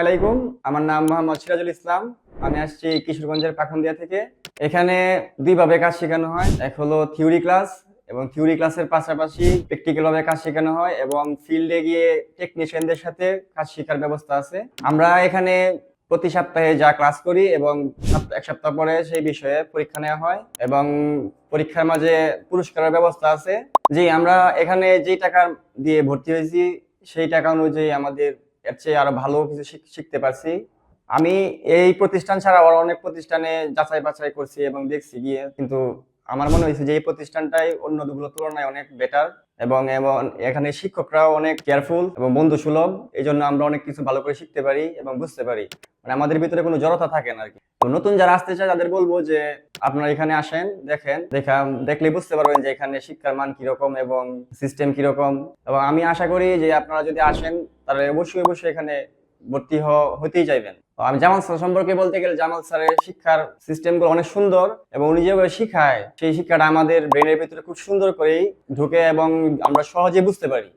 আলাইকুম। আমার নাম মোহাম্মদ সিরাজুল ইসলাম। আমি আসছি কিশোরগঞ্জের পাখনদিয়া থেকে। এখানে দুইভাবে কাজ শেখানো হয়, এক হলো থিওরি ক্লাস এবং থিওরি ক্লাসের পাশাপাশি প্র্যাকটিক্যাল ভাবে কাজ শেখানো হয় এবং ফিল্ডে গিয়ে টেকনিশিয়ানদের সাথে কাজ শেখার ব্যবস্থা আছে। আমরা এখানে প্রতি সপ্তাহে যা ক্লাস করি এবং এক সপ্তাহ পরে সেই বিষয়ে পরীক্ষা নেওয়া হয় এবং পরীক্ষার মাঝে পুরস্কারের ব্যবস্থা আছে। জি, আমরা এখানে যে টাকা দিয়ে ভর্তি হয়েছি সেই টাকা অনুযায়ী আমাদের এর চেয়ে আরো ভালো কিছু শিখতে পারছি। আমি এই প্রতিষ্ঠান ছাড়া আরো অনেক প্রতিষ্ঠানে যাচাই বাছাই করছি এবং দেখছি গিয়ে, কিন্তু আমার মনে হয়েছে যে এই প্রতিষ্ঠানটাই অন্যগুলোর তুলনায় অনেক বেটার এবং এবং এখানে শিক্ষকরাও অনেক কেয়ারফুল এবং বন্ধু সুলভ। এই জন্য আমরা অনেক কিছু ভালো করে শিখতে পারি এবং বুঝতে পারি, মানে আমাদের ভিতরে কোনো জড়তা থাকে না আর কি। তো নতুন যারা আসতে চায় তাদের বলবো যে আপনারা এখানে আসেন, দেখলে বুঝতে পারবেন যে এখানে শিক্ষার মান কিরকম এবং সিস্টেম কিরকম। এবং আমি আশা করি যে আপনারা যদি আসেন তাহলে অবশ্যই অবশ্যই এখানে ভর্তি হতেই চাইবেন। তো আমি জামাল স্যার সম্পর্কে বলতে গেলে, জামাল স্যারের শিক্ষার সিস্টেম গুলো অনেক সুন্দর এবং উনি যেভাবে শিখায় সেই শিক্ষাটা আমাদের ব্রেনের ভিতরে খুব সুন্দর করেই ঢুকে এবং আমরা সহজে বুঝতে পারি।